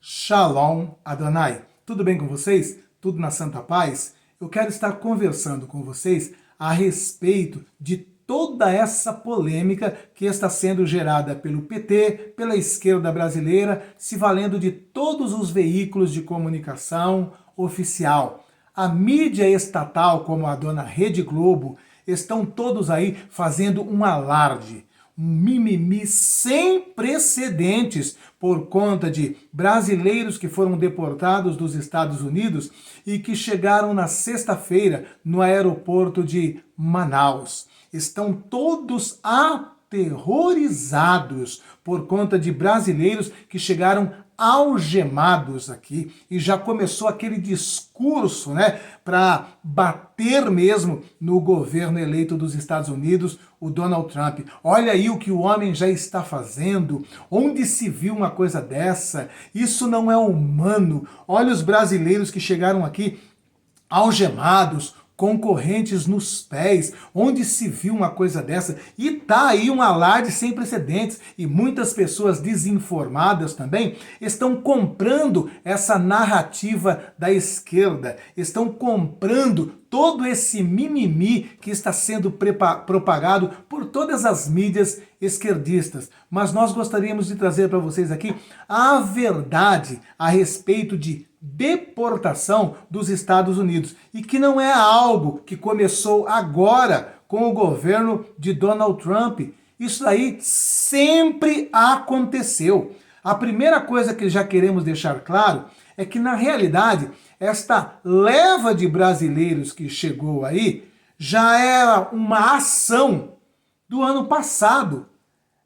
Shalom Adonai. Tudo bem com vocês? Tudo na santa paz? Eu quero estar conversando com vocês a respeito de toda essa polêmica que está sendo gerada pelo PT, pela esquerda brasileira, se valendo de todos os veículos de comunicação oficial. A mídia estatal, como a dona Rede Globo, estão todos aí fazendo um alarde, um mimimi sem precedentes por conta de brasileiros que foram deportados dos Estados Unidos e que chegaram na sexta-feira no aeroporto de Manaus. Estão todos aterrorizados por conta de brasileiros que chegaram algemados aqui e já começou aquele discurso, para bater mesmo no governo eleito dos Estados Unidos, o Donald Trump. Olha aí o que o homem já está fazendo. Onde se viu uma coisa dessa? Isso não é humano. Olha os brasileiros que chegaram aqui algemados, concorrentes nos pés, onde se viu uma coisa dessa? E tá aí um alarde sem precedentes e muitas pessoas desinformadas também estão comprando essa narrativa da esquerda, estão comprando todo esse mimimi que está sendo propagado por todas as mídias esquerdistas. Mas nós gostaríamos de trazer para vocês aqui a verdade a respeito de deportação dos Estados Unidos e que não é algo que começou agora com o governo de Donald Trump. Isso aí sempre aconteceu. A primeira coisa que já queremos deixar claro é que, na realidade, esta leva de brasileiros que chegou aí já era uma ação do ano passado.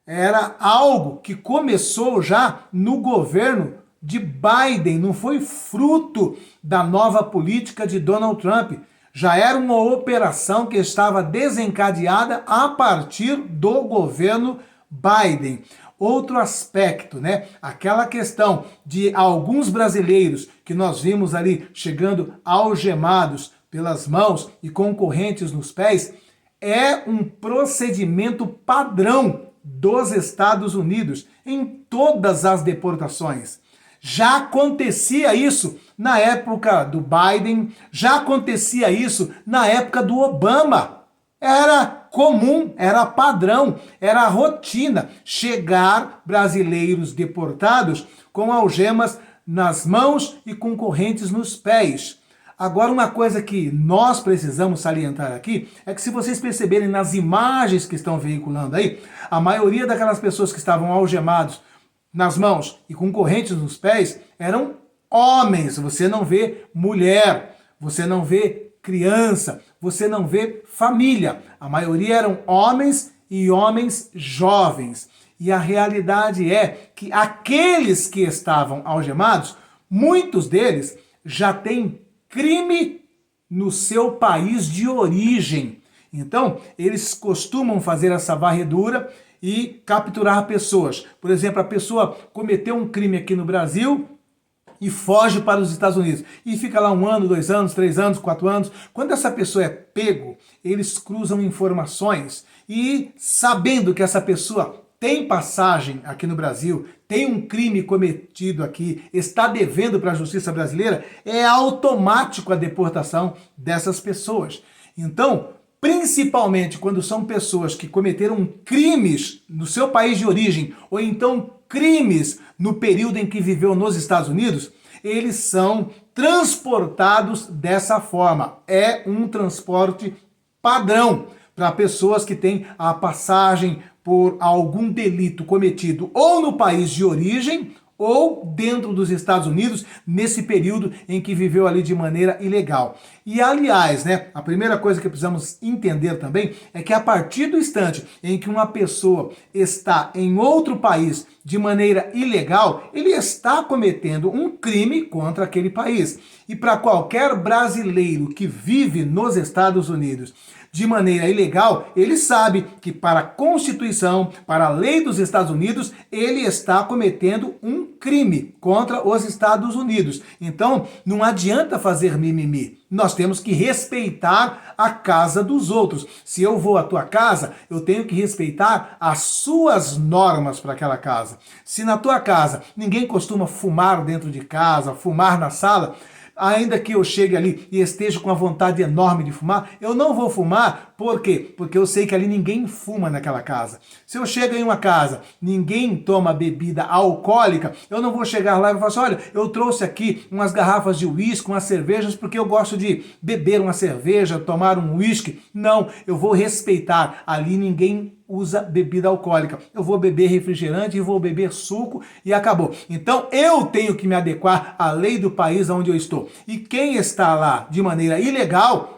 Era algo que começou já no governo de Biden, não foi fruto da nova política de Donald Trump. Já era uma operação que estava desencadeada a partir do governo Biden. Outro aspecto, aquela questão de alguns brasileiros que nós vimos ali chegando algemados pelas mãos e concorrentes nos pés, é um procedimento padrão dos Estados Unidos em todas as deportações. Já acontecia isso na época do Biden, já acontecia isso na época do Obama. Era comum, era padrão, era rotina chegar brasileiros deportados com algemas nas mãos e com correntes nos pés. Agora, uma coisa que nós precisamos salientar aqui é que, se vocês perceberem nas imagens que estão veiculando aí, a maioria daquelas pessoas que estavam algemados nas mãos e com correntes nos pés eram homens. Você não vê mulher, você não vê criança, você não vê família. A maioria eram homens e homens jovens. E a realidade é que aqueles que estavam algemados, muitos deles já têm crime no seu país de origem. Então, eles costumam fazer essa varredura e capturar pessoas. Por exemplo, a pessoa cometeu um crime aqui no Brasil e foge para os Estados Unidos. E fica lá 1 ano, 2 anos, 3 anos, 4 anos. Quando essa pessoa é pego, eles cruzam informações e, sabendo que essa pessoa tem passagem aqui no Brasil, tem um crime cometido aqui, está devendo para a justiça brasileira, é automático a deportação dessas pessoas. Então, principalmente quando são pessoas que cometeram crimes no seu país de origem, ou então crimes no período em que viveu nos Estados Unidos, eles são transportados dessa forma. É um transporte padrão para pessoas que têm a passagem por algum delito cometido ou no país de origem ou dentro dos Estados Unidos, nesse período em que viveu ali de maneira ilegal. E, aliás, a primeira coisa que precisamos entender também é que, a partir do instante em que uma pessoa está em outro país de maneira ilegal, ele está cometendo um crime contra aquele país. E para qualquer brasileiro que vive nos Estados Unidos, de maneira ilegal, ele sabe que para a Constituição, para a lei dos Estados Unidos, ele está cometendo um crime contra os Estados Unidos. Então, não adianta fazer mimimi. Nós temos que respeitar a casa dos outros. Se eu vou à tua casa, eu tenho que respeitar as suas normas para aquela casa. Se na tua casa ninguém costuma fumar dentro de casa, fumar na sala, ainda que eu chegue ali e esteja com a vontade enorme de fumar, eu não vou fumar. Por quê? Porque eu sei que ali ninguém fuma naquela casa. Se eu chego em uma casa, ninguém toma bebida alcoólica, eu não vou chegar lá e falar assim, olha, eu trouxe aqui umas garrafas de uísque, umas cervejas, porque eu gosto de beber uma cerveja, tomar um uísque. Não, eu vou respeitar. Ali ninguém usa bebida alcoólica. Eu vou beber refrigerante e vou beber suco e acabou. Então eu tenho que me adequar à lei do país onde eu estou. E quem está lá de maneira ilegal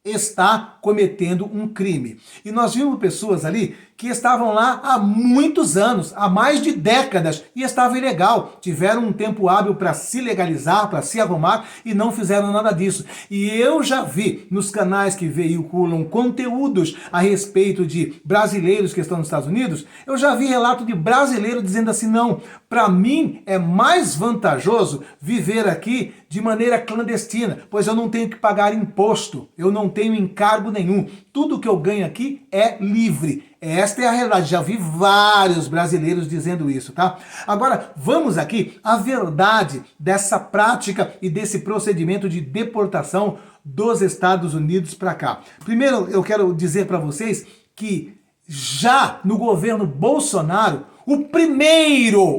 está cometendo um crime. E nós vimos pessoas ali que estavam lá há muitos anos, há mais de décadas, e estava ilegal. Tiveram um tempo hábil para se legalizar, para se arrumar, e não fizeram nada disso. E eu já vi nos canais que veiculam conteúdos a respeito de brasileiros que estão nos Estados Unidos, eu já vi relato de brasileiro dizendo assim, não, para mim é mais vantajoso viver aqui de maneira clandestina, pois eu não tenho que pagar imposto, eu não tenho encargo nenhum, tudo que eu ganho aqui é livre. Esta é a realidade, já vi vários brasileiros dizendo isso, tá? Agora, vamos aqui à verdade dessa prática e desse procedimento de deportação dos Estados Unidos para cá. Primeiro, eu quero dizer para vocês que já no governo Bolsonaro, o primeiro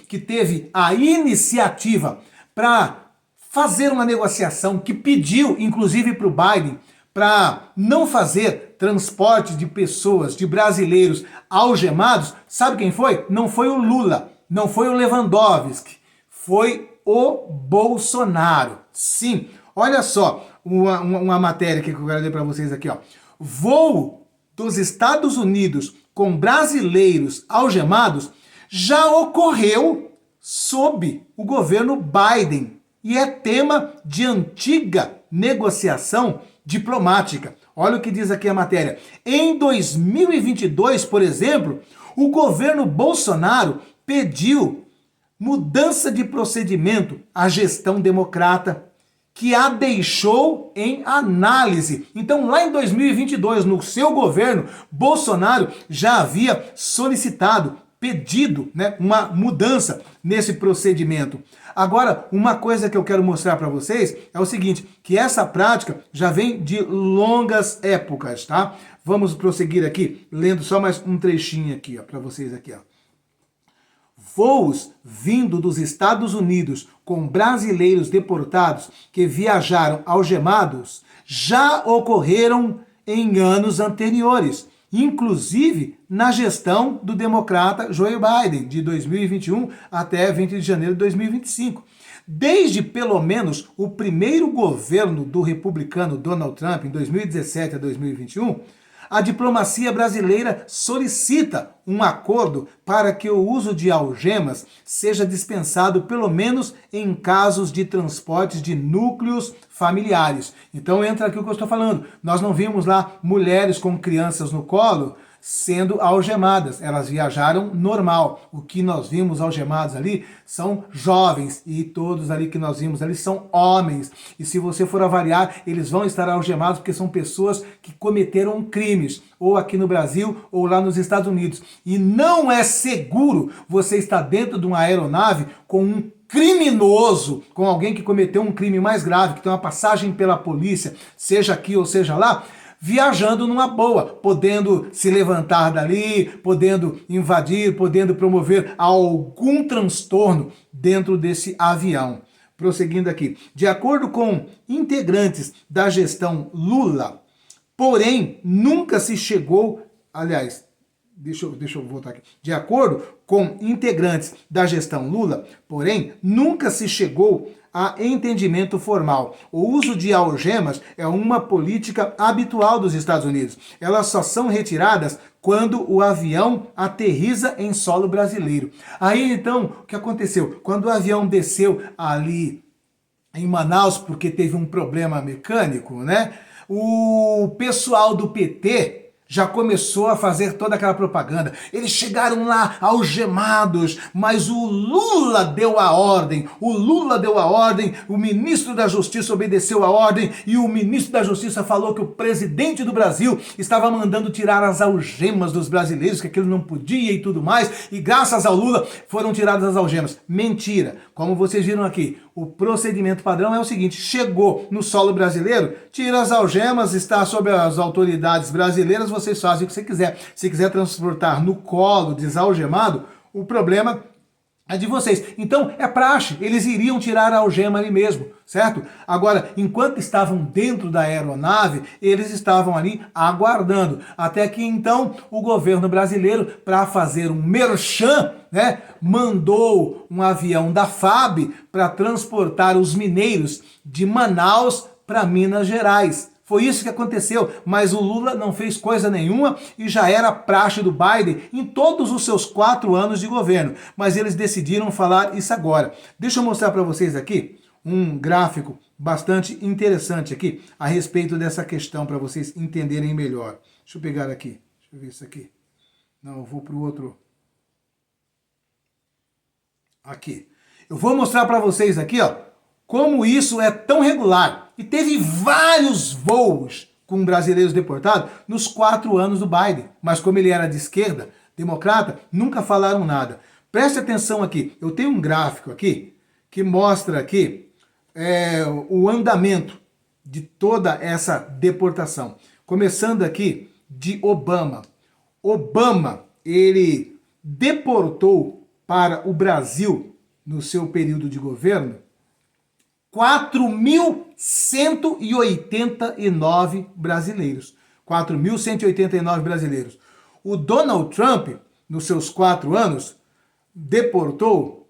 que teve a iniciativa para fazer uma negociação, que pediu, inclusive para o Biden, para não fazer transporte de pessoas, de brasileiros algemados, sabe quem foi? Não foi o Lula, não foi o Lewandowski, foi o Bolsonaro. Sim, olha só uma matéria que eu quero ler para vocês aqui, ó. Voo dos Estados Unidos com brasileiros algemados já ocorreu sob o governo Biden e é tema de antiga negociação diplomática. Olha o que diz aqui a matéria. Em 2022, por exemplo, o governo Bolsonaro pediu mudança de procedimento à gestão democrata, que a deixou em análise. Então, lá em 2022, no seu governo, Bolsonaro já havia solicitado, pedido, né, uma mudança nesse procedimento. Agora, uma coisa que eu quero mostrar para vocês é o seguinte, que essa prática já vem de longas épocas, tá? Vamos prosseguir aqui, lendo só mais um trechinho aqui, ó, para vocês aqui, ó. Voos vindo dos Estados Unidos com brasileiros deportados que viajaram algemados já ocorreram em anos anteriores, inclusive na gestão do democrata Joe Biden, de 2021 até 20 de janeiro de 2025. Desde pelo menos o primeiro governo do republicano Donald Trump, em 2017 a 2021, a diplomacia brasileira solicita um acordo para que o uso de algemas seja dispensado pelo menos em casos de transportes de núcleos familiares. Então entra aqui o que eu estou falando. Nós não vimos lá mulheres com crianças no colo sendo algemadas, elas viajaram normal. O que nós vimos algemados ali são jovens, e todos ali que nós vimos ali são homens. E se você for avaliar, eles vão estar algemados porque são pessoas que cometeram crimes, ou aqui no Brasil, ou lá nos Estados Unidos. E não é seguro você estar dentro de uma aeronave com um criminoso, com alguém que cometeu um crime mais grave, que tem uma passagem pela polícia, seja aqui ou seja lá, viajando numa boa, podendo se levantar dali, podendo invadir, podendo promover algum transtorno dentro desse avião. Prosseguindo aqui, de acordo com integrantes da gestão Lula, porém, nunca se chegou, aliás, deixa eu voltar aqui. De acordo com integrantes da gestão Lula, porém, nunca se chegou a entendimento formal. O uso de algemas é uma política habitual dos Estados Unidos. Elas só são retiradas quando o avião aterriza em solo brasileiro. Aí, então, o que aconteceu? Quando o avião desceu ali em Manaus, porque teve um problema mecânico, né? O pessoal do PT já começou a fazer toda aquela propaganda. Eles chegaram lá algemados, mas o Lula deu a ordem. O ministro da Justiça obedeceu a ordem e o ministro da Justiça falou que o presidente do Brasil estava mandando tirar as algemas dos brasileiros, que aquilo não podia e tudo mais, e graças ao Lula foram tiradas as algemas. Mentira. Como vocês viram aqui, o procedimento padrão é o seguinte: chegou no solo brasileiro, tira as algemas, está sob as autoridades brasileiras, vocês fazem o que você quiser. Se quiser transportar no colo desalgemado, o problema é de vocês. Então, é praxe, eles iriam tirar a algema ali mesmo, certo? Agora, enquanto estavam dentro da aeronave, eles estavam ali aguardando. Até que então, o governo brasileiro, para fazer um merchan, né, mandou um avião da FAB para transportar os mineiros de Manaus para Minas Gerais. Foi isso que aconteceu, mas o Lula não fez coisa nenhuma e já era praxe do Biden em todos os seus 4 anos de governo. Mas eles decidiram falar isso agora. Deixa eu mostrar para vocês aqui um gráfico bastante interessante aqui a respeito dessa questão para vocês entenderem melhor. Deixa eu pegar aqui, deixa eu ver isso aqui. Não, eu vou para o outro. Aqui. Eu vou mostrar para vocês aqui, ó, como isso é tão regular. E teve vários voos com brasileiros deportados nos 4 anos do Biden. Mas como ele era de esquerda, democrata, nunca falaram nada. Preste atenção aqui. Eu tenho um gráfico aqui que mostra aqui o andamento de toda essa deportação. Começando aqui de Obama. Obama, ele deportou para o Brasil, no seu período de governo, 4.189 brasileiros. 4.189 brasileiros. O Donald Trump, nos seus 4 anos, deportou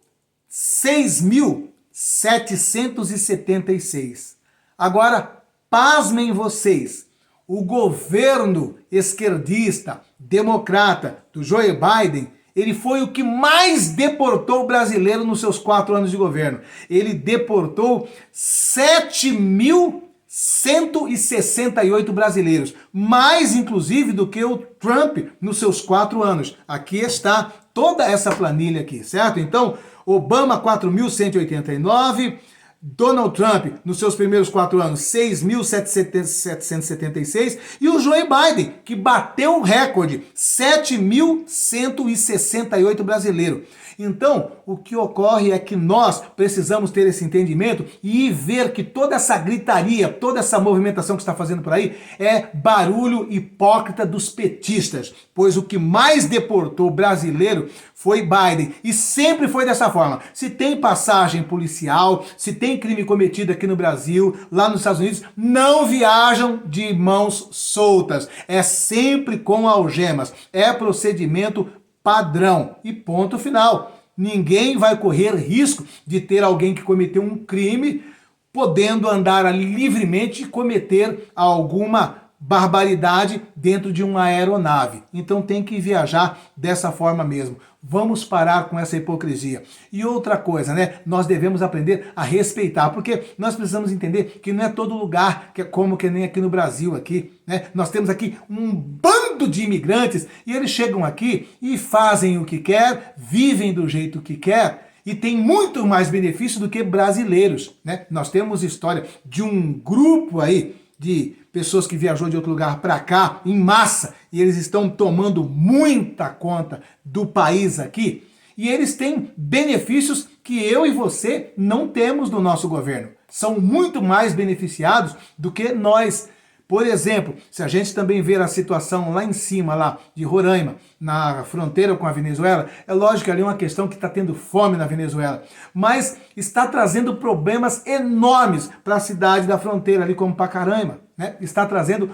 6.776. Agora, pasmem vocês, o governo esquerdista, democrata do Joe Biden, ele foi o que mais deportou brasileiro nos seus 4 anos de governo. Ele deportou 7.168 brasileiros. Mais, inclusive, do que o Trump nos seus 4 anos. Aqui está toda essa planilha aqui, certo? Então, Obama, 4.189... Donald Trump, nos seus primeiros 4 anos, 6.776, e o Joe Biden, que bateu o recorde, 7.168 brasileiros. Então, o que ocorre é que nós precisamos ter esse entendimento e ver que toda essa gritaria, toda essa movimentação que está fazendo por aí é barulho hipócrita dos petistas, pois o que mais deportou brasileiro foi Biden, e sempre foi dessa forma. Se tem passagem policial, se tem crime cometido aqui no Brasil, lá nos Estados Unidos, não viajam de mãos soltas, é sempre com algemas, é procedimento padrão e ponto final. Ninguém vai correr risco de ter alguém que cometeu um crime podendo andar ali livremente e cometer alguma barbaridade dentro de uma aeronave. Então tem que viajar dessa forma mesmo. Vamos parar com essa hipocrisia. E outra coisa, né? Nós devemos aprender a respeitar, porque nós precisamos entender que não é todo lugar que é como que nem aqui no Brasil, aqui, né? Nós temos aqui um bando de imigrantes e eles chegam aqui e fazem o que quer, vivem do jeito que quer, e tem muito mais benefício do que brasileiros, né? Nós temos história de um grupo aí de pessoas que viajou de outro lugar para cá em massa e eles estão tomando muita conta do país aqui, e eles têm benefícios que eu e você não temos no nosso governo. São muito mais beneficiados do que nós. Por exemplo, se a gente também ver a situação lá em cima, lá de Roraima, na fronteira com a Venezuela, é lógico que ali é uma questão que está tendo fome na Venezuela, mas está trazendo problemas enormes para a cidade da fronteira, ali como Pacaraima, né? Está trazendo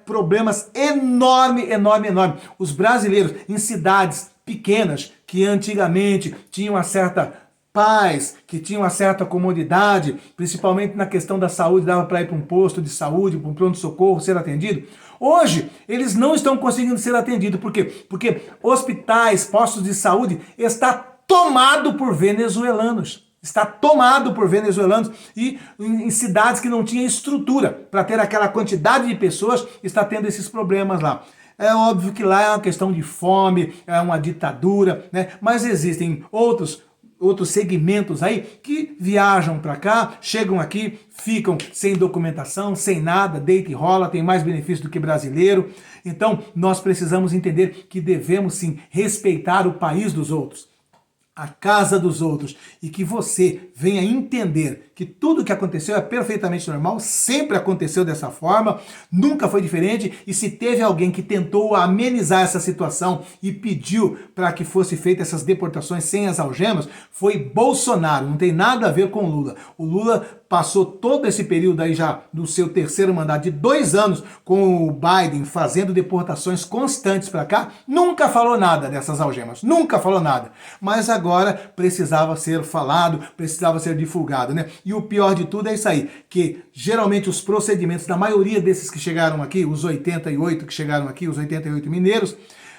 problemas enormes. Os brasileiros em cidades pequenas, que antigamente tinham uma certa paz, que tinham uma certa comodidade, principalmente na questão da saúde, dava para ir para um posto de saúde, para um pronto-socorro, ser atendido. Hoje, eles não estão conseguindo ser atendidos. Por quê? Porque hospitais, postos de saúde, está tomado por venezuelanos. está tomado por venezuelanos e em cidades que não tinham estrutura para ter aquela quantidade de pessoas, está tendo esses problemas lá. É óbvio que lá é uma questão de fome, é uma ditadura, né? Mas existem outros segmentos aí que viajam para cá, chegam aqui, ficam sem documentação, sem nada, deita e rola, tem mais benefício do que brasileiro. Então, nós precisamos entender que devemos sim respeitar o país dos outros, a casa dos outros, e que você venha entender que tudo que aconteceu é perfeitamente normal, sempre aconteceu dessa forma, nunca foi diferente, e se teve alguém que tentou amenizar essa situação e pediu para que fosse feitas essas deportações sem as algemas, foi Bolsonaro, não tem nada a ver com Lula. O Lula passou todo esse período aí já do seu terceiro mandato de 2 anos com o Biden fazendo deportações constantes para cá, nunca falou nada dessas algemas, nunca falou nada. Mas agora precisava ser falado, precisava ser divulgado, né? E o pior de tudo é isso aí, que geralmente os procedimentos da maioria desses que chegaram aqui, os 88 que chegaram aqui, os 88 mineiros,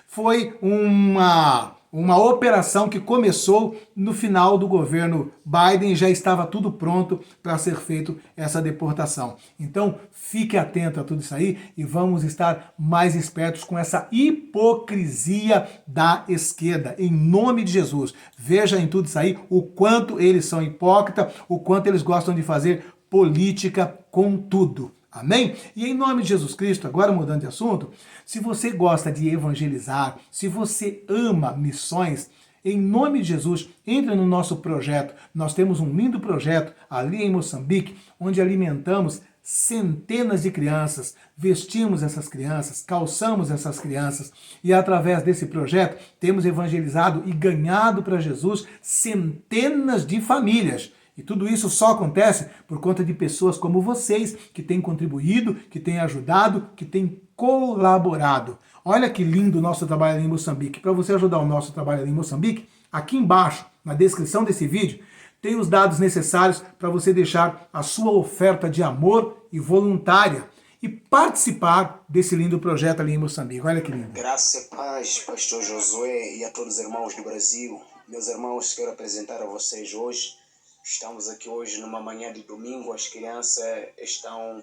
foi uma operação que começou no final do governo Biden e já estava tudo pronto para ser feito essa deportação. Então, fique atento a tudo isso aí e vamos estar mais espertos com essa hipocrisia da esquerda, em nome de Jesus. Veja em tudo isso aí o quanto eles são hipócritas, o quanto eles gostam de fazer política com tudo. Amém? E em nome de Jesus Cristo, agora mudando de assunto, se você gosta de evangelizar, se você ama missões, em nome de Jesus, entre no nosso projeto. Nós temos um lindo projeto ali em Moçambique, onde alimentamos centenas de crianças, vestimos essas crianças, calçamos essas crianças e através desse projeto temos evangelizado e ganhado para Jesus centenas de famílias. E tudo isso só acontece por conta de pessoas como vocês, que têm contribuído, que têm ajudado, que têm colaborado. Olha que lindo o nosso trabalho ali em Moçambique. Para você ajudar o nosso trabalho ali em Moçambique, aqui embaixo, na descrição desse vídeo, tem os dados necessários para você deixar a sua oferta de amor e voluntária e participar desse lindo projeto ali em Moçambique. Olha que lindo. Graça e paz, pastor Josué e a todos os irmãos do Brasil. Meus irmãos, quero apresentar a vocês hoje. Estamos aqui hoje numa manhã de domingo, as crianças estão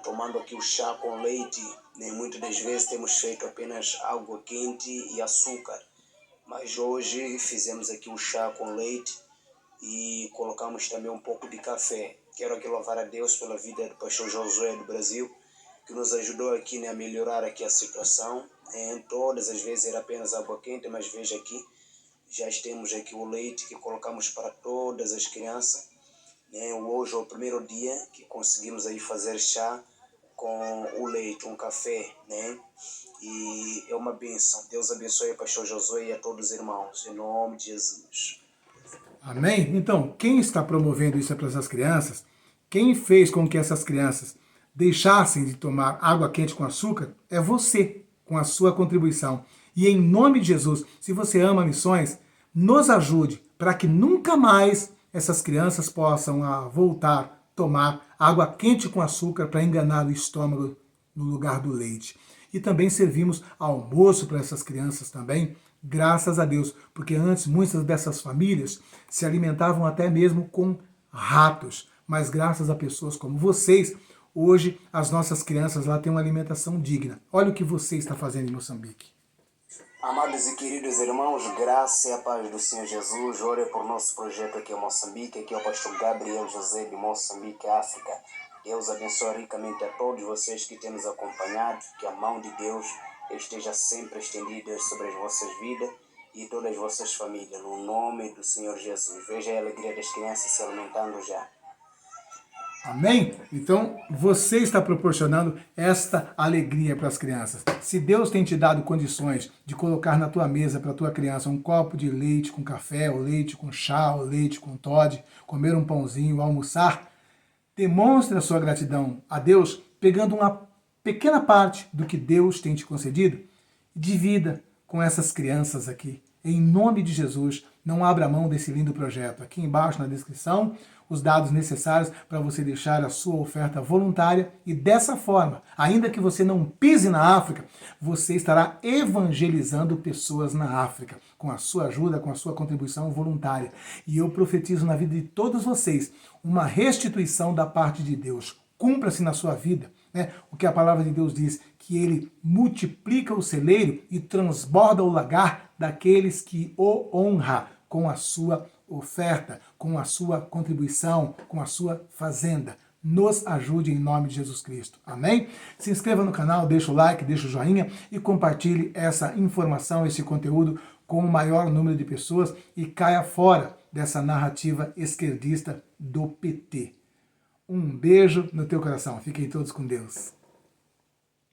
tomando aqui o chá com leite. Muitas das vezes temos feito apenas água quente e açúcar, mas hoje fizemos aqui o chá com leite e colocamos também um pouco de café. Quero aqui louvar a Deus pela vida do pastor Josué do Brasil, que nos ajudou aqui a melhorar aqui a situação. Todas as vezes era apenas água quente, mas veja aqui, já temos aqui o leite que colocamos para todas as crianças. Hoje é o primeiro dia que conseguimos aí fazer chá com o leite, um café, E é uma bênção. Deus abençoe o pastor Josué e a todos os irmãos, em nome de Jesus. Amém? Então, quem está promovendo isso para essas crianças, quem fez com que essas crianças deixassem de tomar água quente com açúcar, é você, com a sua contribuição. E em nome de Jesus, se você ama missões, nos ajude para que nunca mais essas crianças possam voltar a tomar água quente com açúcar para enganar o estômago no lugar do leite. E também servimos almoço para essas crianças também, graças a Deus, porque antes muitas dessas famílias se alimentavam até mesmo com ratos, mas graças a pessoas como vocês, hoje as nossas crianças lá têm uma alimentação digna. Olha o que você está fazendo em Moçambique. Amados e queridos irmãos, graça e a paz do Senhor Jesus. Ore por nosso projeto aqui em Moçambique. Aqui é o pastor Gabriel José de Moçambique, África. Deus abençoe ricamente a todos vocês que têm nos acompanhado. Que a mão de Deus esteja sempre estendida sobre as vossas vidas e todas as vossas famílias. No nome do Senhor Jesus. Veja a alegria das crianças se alimentando já. Amém? Então, você está proporcionando esta alegria para as crianças. Se Deus tem te dado condições de colocar na tua mesa para a tua criança um copo de leite com café, ou leite com chá, ou leite com Toddy, comer um pãozinho, almoçar, demonstre a sua gratidão a Deus pegando uma pequena parte do que Deus tem te concedido e divida com essas crianças aqui Em nome de Jesus, não abra mão desse lindo projeto. Aqui embaixo na descrição, os dados necessários para você deixar a sua oferta voluntária e dessa forma, ainda que você não pise na África, você estará evangelizando pessoas na África, com a sua ajuda, com a sua contribuição voluntária. E eu profetizo na vida de todos vocês uma restituição da parte de Deus. Cumpra-se na sua vida, né? O que a palavra de Deus diz, que ele multiplica o celeiro e transborda o lagar daqueles que o honra com a sua oferta, com a sua contribuição, com a sua fazenda. Nos ajude em nome de Jesus Cristo. Amém? Se inscreva no canal, deixa o like, deixa o joinha e compartilhe essa informação, esse conteúdo com o maior número de pessoas e caia fora dessa narrativa esquerdista do PT. Um beijo no teu coração. Fiquem todos com Deus.